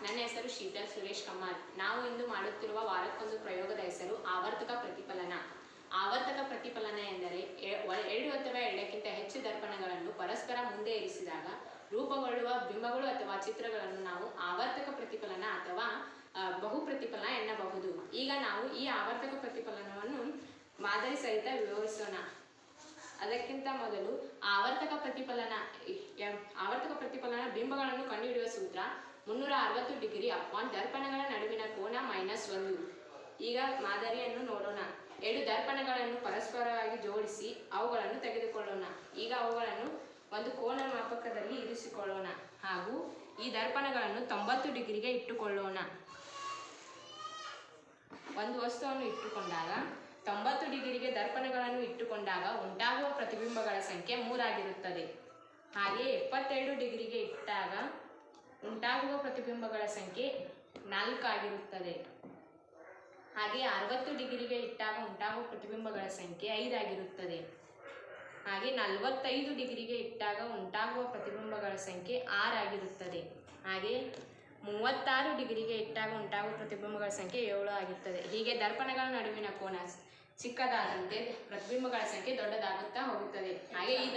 ನನ್ನ ಹೆಸರು ಶೀತಲ್ ಸುರೇಶ್ ಕಮಾರ್. ನಾವು ಇಂದು ಮಾಡುತ್ತಿರುವ ವಾರಕ್ಕೊಂದು ಪ್ರಯೋಗದ ಹೆಸರು ಆವರ್ತಕ ಪ್ರತಿಫಲನ. ಆವರ್ತಕ ಪ್ರತಿಫಲನ ಎಂದರೆ ಎರಡು ಅಥವಾ ಎರಡಕ್ಕಿಂತ ಹೆಚ್ಚು ದರ್ಪಣಗಳನ್ನು ಪರಸ್ಪರ ಮುಂದೆ ಇರಿಸಿದಾಗ ರೂಪುಗೊಳ್ಳುವ ಬಿಂಬಗಳು ಅಥವಾ ಚಿತ್ರಗಳನ್ನು ನಾವು ಆವರ್ತಕ ಪ್ರತಿಫಲನ ಅಥವಾ ಬಹು ಪ್ರತಿಫಲನ ಎನ್ನಬಹುದು. ಈಗ ನಾವು ಈ ಆವರ್ತಕ ಪ್ರತಿಫಲನವನ್ನು ಮಾದರಿ ಸಹಿತ ವಿವರಿಸೋಣ. ಅದಕ್ಕಿಂತ ಮೊದಲು ಆವರ್ತಕ ಪ್ರತಿಫಲನ ಬಿಂಬಗಳನ್ನು ಕಂಡುಹಿಡಿಯುವ ಸೂತ್ರ 360 ಡಿಗ್ರಿ ಅಪಾನ್ ದರ್ಪಣಗಳ ನಡುವಿನ ಕೋನ -1. ಈಗ ಮಾದರಿಯನ್ನು ನೋಡೋಣ. ಎರಡು ದರ್ಪಣಗಳನ್ನು ಪರಸ್ಪರವಾಗಿ ಜೋಡಿಸಿ ಅವುಗಳನ್ನು ತೆಗೆದುಕೊಳ್ಳೋಣ. ಈಗ ಅವುಗಳನ್ನು ಒಂದು ಕೋನ ಮಾಪಕದಲ್ಲಿ ಇರಿಸಿಕೊಳ್ಳೋಣ ಹಾಗೂ ಈ ದರ್ಪಣಗಳನ್ನು 90 ಡಿಗ್ರಿಗೆ ಇಟ್ಟುಕೊಳ್ಳೋಣ. ಒಂದು ವಸ್ತುವನ್ನು ಇಟ್ಟುಕೊಂಡಾಗ 90 ಡಿಗ್ರಿಗೆ ದರ್ಪಣಗಳನ್ನು ಇಟ್ಟುಕೊಂಡಾಗ ಉಂಟಾಗುವ ಪ್ರತಿಬಿಂಬಗಳ ಸಂಖ್ಯೆ 3 ಆಗಿರುತ್ತದೆ. ಹಾಗೆ 72 ಡಿಗ್ರಿಗೆ ಇಟ್ಟಾಗ ಉಂಟಾಗುವ ಪ್ರತಿಬಿಂಬಗಳ ಸಂಖ್ಯೆ 4 ಆಗಿರುತ್ತದೆ. ಹಾಗೆ 60 ಡಿಗ್ರಿಗೆ ಇಟ್ಟಾಗ ಉಂಟಾಗುವ ಪ್ರತಿಬಿಂಬಗಳ ಸಂಖ್ಯೆ 5 ಆಗಿರುತ್ತದೆ. ಹಾಗೆ 45 ಡಿಗ್ರಿಗೆ ಇಟ್ಟಾಗ ಉಂಟಾಗುವ ಪ್ರತಿಬಿಂಬಗಳ ಸಂಖ್ಯೆ 6 ಆಗಿರುತ್ತದೆ. ಹಾಗೆ 36 ಡಿಗ್ರಿಗೆ ಇಟ್ಟಾಗ ಉಂಟಾಗುವ ಪ್ರತಿಬಿಂಬಗಳ ಸಂಖ್ಯೆ 7 ಆಗಿರುತ್ತದೆ. ಹೀಗೆ ದರ್ಪಣಗಳ ನಡುವಿನ ಕೋನ ಚಿಕ್ಕದಾದಂತೆ ಪ್ರತಿಬಿಂಬಗಳ ಸಂಖ್ಯೆ ದೊಡ್ಡದಾಗುತ್ತಾ ಹೋಗುತ್ತದೆ. ಹಾಗೆ ಈ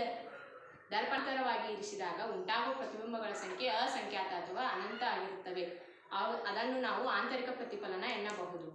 ದರ್ಪಣಾಂತರವಾಗಿ ಇರಿಸಿದಾಗ ಉಂಟಾಗುವ ಪ್ರತಿಬಿಂಬಗಳ ಸಂಖ್ಯೆ ಅಸಂಖ್ಯಾತ ಅಥವಾ ಅನಂತ ಆಗಿರುತ್ತವೆ. ಅದನ್ನು ನಾವು ಆಂತರಿಕ ಪ್ರತಿಫಲನ ಎನ್ನಬಹುದು.